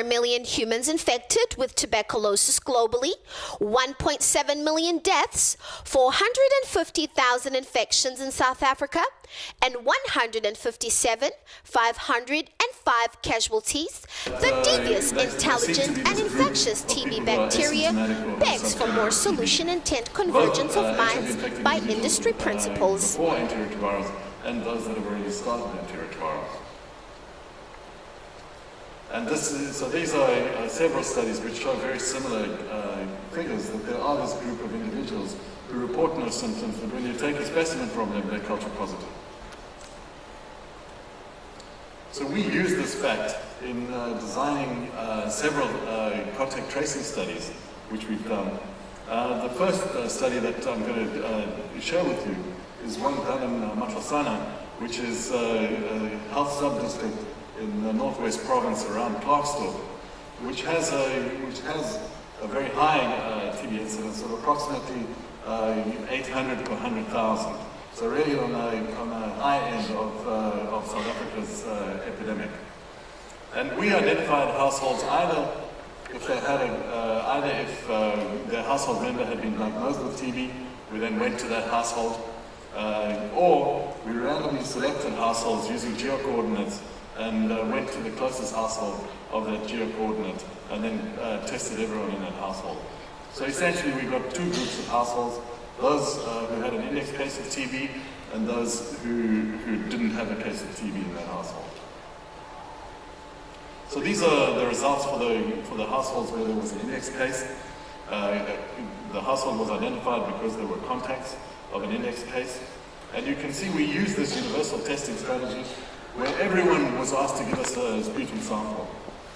million humans infected with tuberculosis globally, 1.7 million deaths, 450,000 infections in South Africa, and 505 casualties, the devious, intelligent, and infectious TB bacteria begs for more solution intent convergence of minds by industry principles. Before antiretrovirals and those that have already started antiretrovirals. And so these are several studies which show very similar figures, that there are this group of individuals who report no symptoms, but when you take a specimen from them, they're culture positive. So we use this fact in designing several contact tracing studies, which we've done. The first study that I'm going to share with you is one done in Matlosana, which is a health sub-district in the Northwest Province around Klerksdorp, which has a very high TB incidence of approximately 800 per 100,000. So really on a high end of South Africa's epidemic. And we identified households either if their household member had been diagnosed with TB, we then went to that household, or we randomly selected households using geo-coordinates and went to the closest household of that geo-coordinate and then tested everyone in that household. So essentially we've got two groups of households, those who had an index case of TB and those who didn't have a case of TB in that household. So these are the results for the households where there was an index case. The household was identified because there were contacts of an index case. And you can see we use this universal testing strategy where everyone was asked to give us a sputum sample.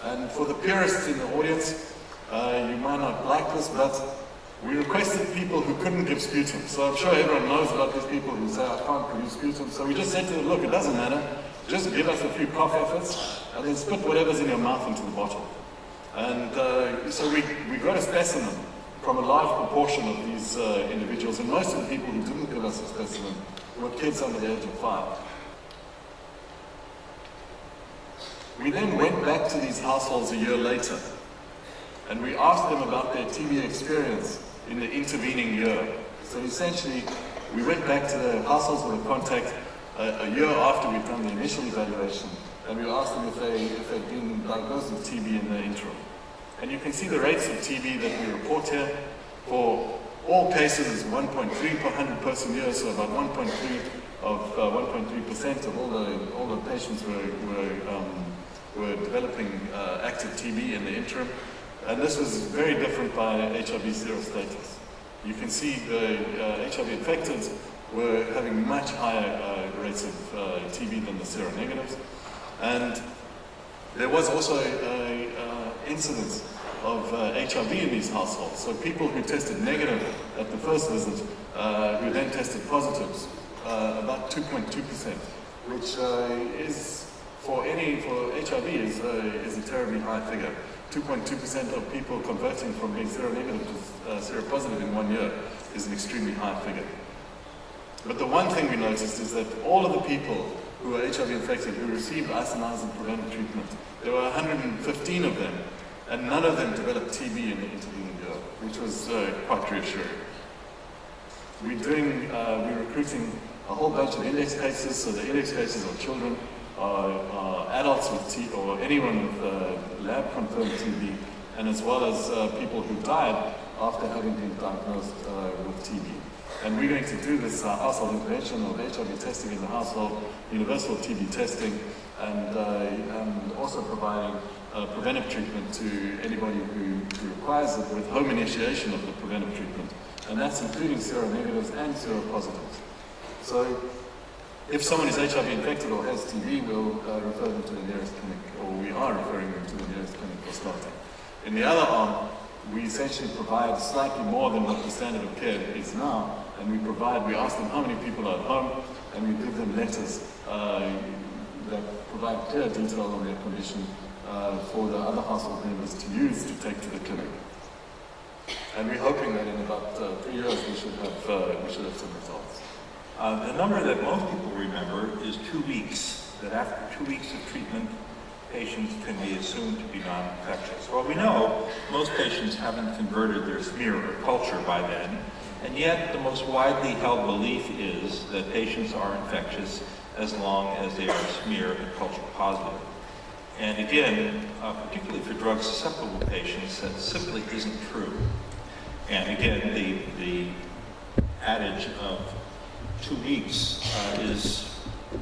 And for the purists in the audience, you might not like this, but we requested people who couldn't give sputum. So I'm sure everyone knows about these people who say, I can't produce sputum. So we just said to them, look, it doesn't matter. Just give us a few cough efforts and then spit whatever's in your mouth into the bottle. And so we got a specimen from a large proportion of these individuals, and most of the people who didn't give us a specimen were kids under the age of 5. We then went back to these households a year later, and we asked them about their TB experience in the intervening year. So essentially, we went back to the households with a contact a year after we'd done the initial evaluation, and we asked them if they'd been diagnosed with TB in the interim. And you can see the rates of TB that we report here. For all cases, is 1.3 per 100 person years, so about 1.3% of all the patients were developing active TB in the interim. And this was very different by HIV serostatus. You can see the HIV infected were having much higher rates of TB than the seronegatives. And there was also an incidence of HIV in these households. So people who tested negative at the first visit, who then tested positives, about 2.2%, which is for HIV is a terribly high figure. 2.2% of people converting from being seronegative to seropositive in 1 year is an extremely high figure. But the one thing we noticed is that all of the people who were HIV infected who received isoniazid preventive treatment, there were 115 of them, and none of them developed TB in the intervening year, which was quite reassuring. We're recruiting a whole bunch of index cases, so the index cases are children, are adults with TB, or anyone with lab-confirmed TB, and as well as people who died after having been diagnosed with TB. And we're going to do this household intervention of HIV testing in the household, universal TB testing, and also providing preventive treatment to anybody who requires it with home initiation of the preventive treatment. And that's including seronegatives and seropositives. So if someone is HIV infected or has TB, we'll refer them to the nearest clinic, or we are referring them to the nearest clinic for starting. In the other arm, we essentially provide slightly more than what the standard of care is now, and we ask them how many people are at home, and we give them letters that provide clear detail on their condition for the other household members to use to take to the clinic. And we're hoping that in about 3 years we should have some results. The number that most people remember is 2 weeks, that after 2 weeks of treatment, patients can be assumed to be non-infectious. Well, we know most patients haven't converted their smear or culture by then, and yet the most widely held belief is that patients are infectious as long as they are smear and culture positive. And again, particularly for drug-susceptible patients, that simply isn't true. And again, the adage of 2 weeks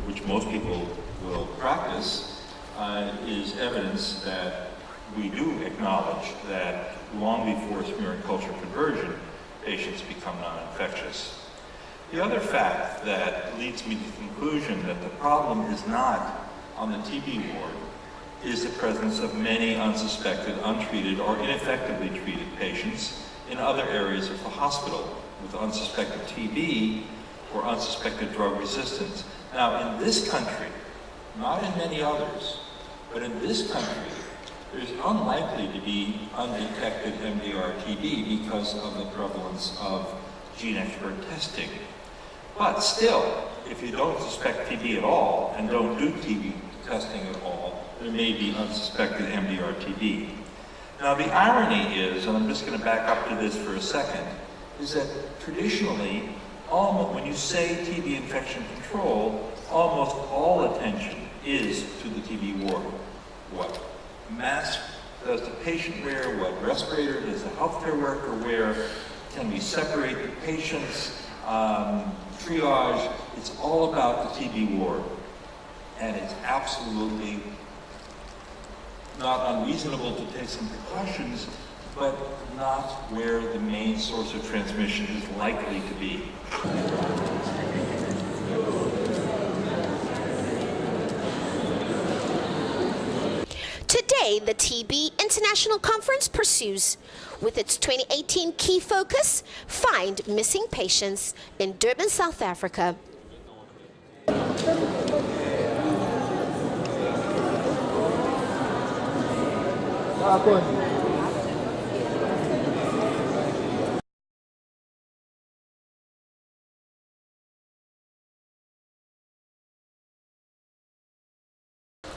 which most people will practice, is evidence that we do acknowledge that long before smear and culture conversion, patients become non-infectious. The other fact that leads me to the conclusion that the problem is not on the TB ward is the presence of many unsuspected, untreated, or ineffectively treated patients in other areas of the hospital with unsuspected TB or unsuspected drug resistance. Now, in this country, not in many others, but in this country, there's unlikely to be undetected MDR-TB because of the prevalence of gene expert testing. But still, if you don't suspect TB at all and don't do TB testing at all, there may be unsuspected MDR-TB. Now, the irony is, and I'm just going to back up to this for a second, is that traditionally, when you say TB infection control, almost all attention is to the TB ward. What mask does the patient wear? What respirator does the healthcare worker wear? Can we separate the patients? Triage. It's all about the TB ward. And it's absolutely not unreasonable to take some precautions, but not where the main source of transmission is likely to be. Today, the TB International Conference pursues, with its 2018 key focus, Find Missing Patients in Durban, South Africa.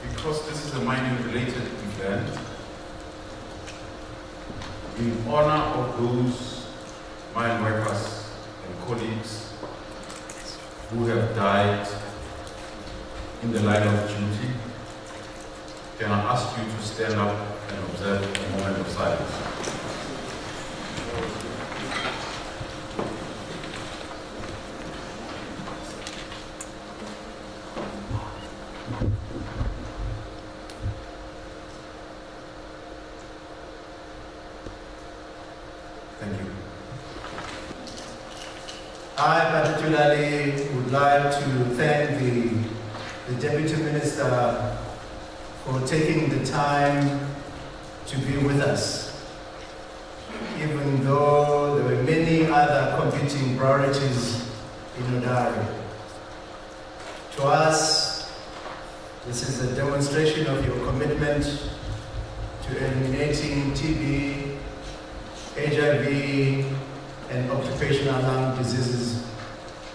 Because this is a mining-related event, in honor of those mine workers and colleagues who have died in the line of duty, can I ask you to stand up and observe a moment of silence? Thank you. I particularly would like to thank the Deputy Minister for taking the time to be with us, even though there were many other competing priorities in your diary. To us, this is a demonstration of your commitment to eliminating TB, HIV, and occupational lung diseases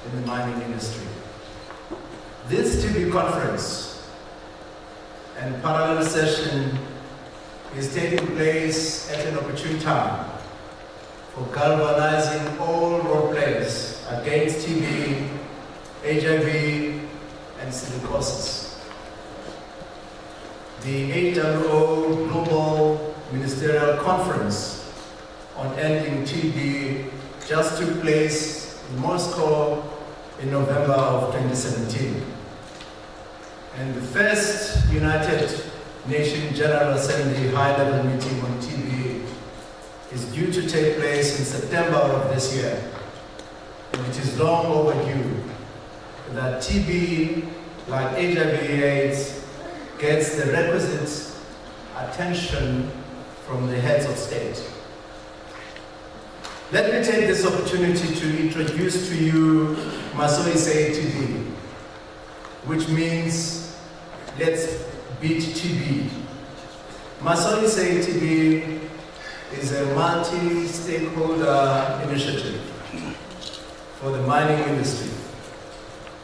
in the mining industry. This TB conference and parallel session is taking place at an opportune time for galvanizing all role players against TB, HIV, and silicosis. The HWO Global Ministerial Conference on Ending TB just took place in Moscow in November of 2017. And the first United Nations General Assembly high-level meeting on TB is due to take place in September of this year. And it is long overdue that TB, like HIV/AIDS, gets the requisite attention from the heads of state. Let me take this opportunity to introduce to you Masoi Say TB, which means let's beat TB. Masoi Say TB is a multi-stakeholder initiative for the mining industry.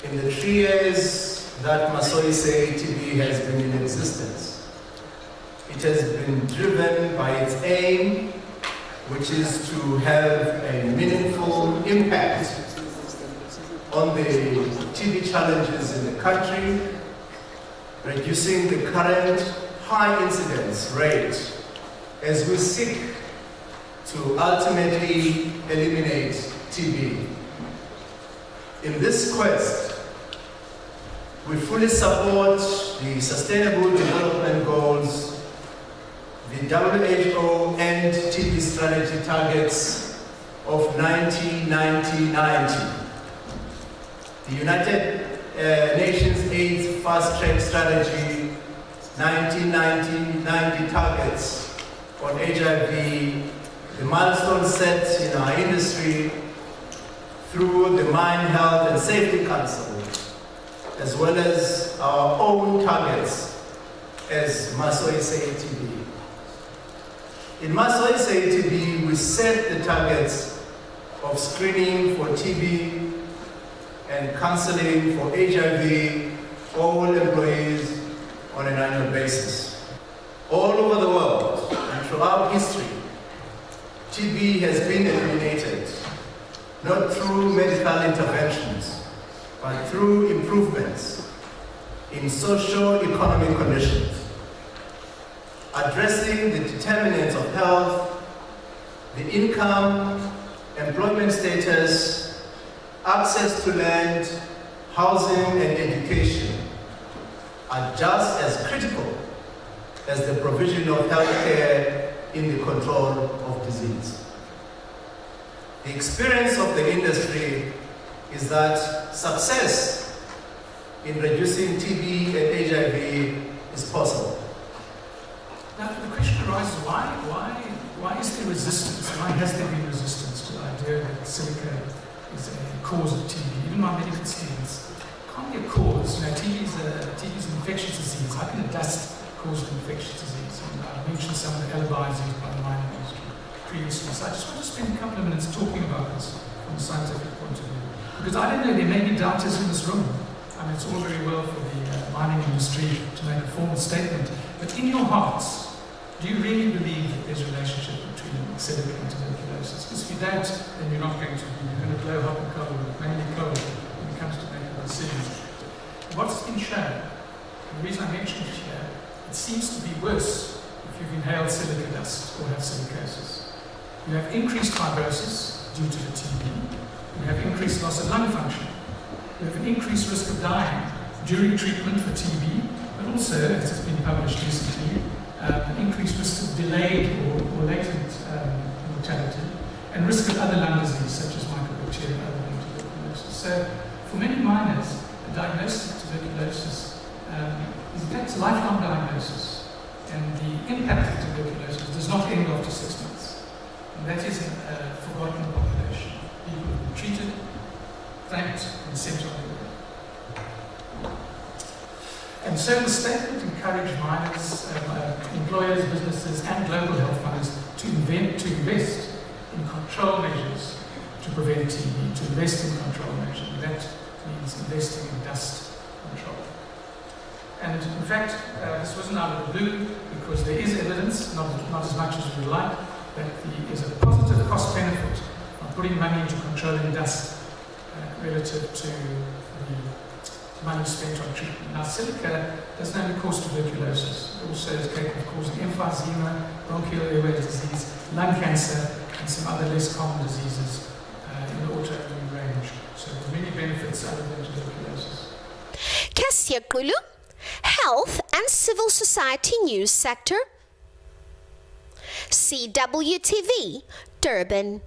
In the 3 years that Masoi Say TB has been in existence, It has been driven by its aim, which is to have a meaningful impact on the TB challenges in the country, reducing the current high incidence rate as we seek to ultimately eliminate TB. In this quest, we fully support the Sustainable Development Goals, the WHO and TB strategy targets of 1990-90, the United Nations AIDS Fast Track Strategy 1990-90 targets on HIV, the milestones set in our industry through the Mine Health and Safety Council, as well as our own targets as Masoe TB. In Masoe TB, we set the targets of screening for TB and counseling for HIV all employees on an annual basis. All over the world and throughout history, TB has been eliminated, not through medical interventions, but through improvements in socio-economic conditions, addressing the determinants of health, the income, employment status, access to land, housing, and education are just as critical as the provision of health care in the control of disease. The experience of the industry is that success in reducing TB and HIV is possible. Now, the question arises, why is there resistance? Why has there been resistance to the idea that silica is a cause of TB? Even my medical students can't be a cause. TB is an infectious disease. How can a dust cause an infectious disease? And I mentioned some of the alibis used by the mining industry previously. So I just want to spend a couple of minutes talking about this from a scientific point of view. Because I don't know, there may be doubters in this room. I mean, it's all very well for the mining industry to make a formal statement. But in your hearts, do you really believe that there's a relationship between silica and tuberculosis? Because if you don't, then you're not going to blow hot and cold, mainly cold, when it comes to making decisions. What's been shown, and the reason I mention it here, it seems to be worse if you've inhaled silica dust or have silicosis. You have increased fibrosis due to the TB. You have increased loss of lung function. You have an increased risk of dying during treatment for TB, but also, as has been published recently, an increased risk of delayed or latent mortality, and risk of other lung disease such as mycobacterium and other lung tuberculosis. So, for many miners, the diagnosis of tuberculosis is in fact a lifelong diagnosis, and the impact of tuberculosis does not end after 6 months. And that is a forgotten population. People who have been treated, thanked, and sent on their way. And so the statement encouraged miners, employers, businesses, and global health funds to invest in control measures to prevent TB, to invest in control measures. That means investing in dust control. And in fact, this wasn't out of the blue, because there is evidence, not as much as we would like, that there is a positive cost benefit of putting money into controlling dust relative to the money spent on treatment. Now, silica doesn't only cause tuberculosis, it also is capable of causing emphysema, bronchial airway disease, lung cancer, and some other less common diseases in the autoimmune range. So there are many benefits other than tuberculosis. Cassia Kulu, Health and Civil Society News Sector, CWTV, Durban.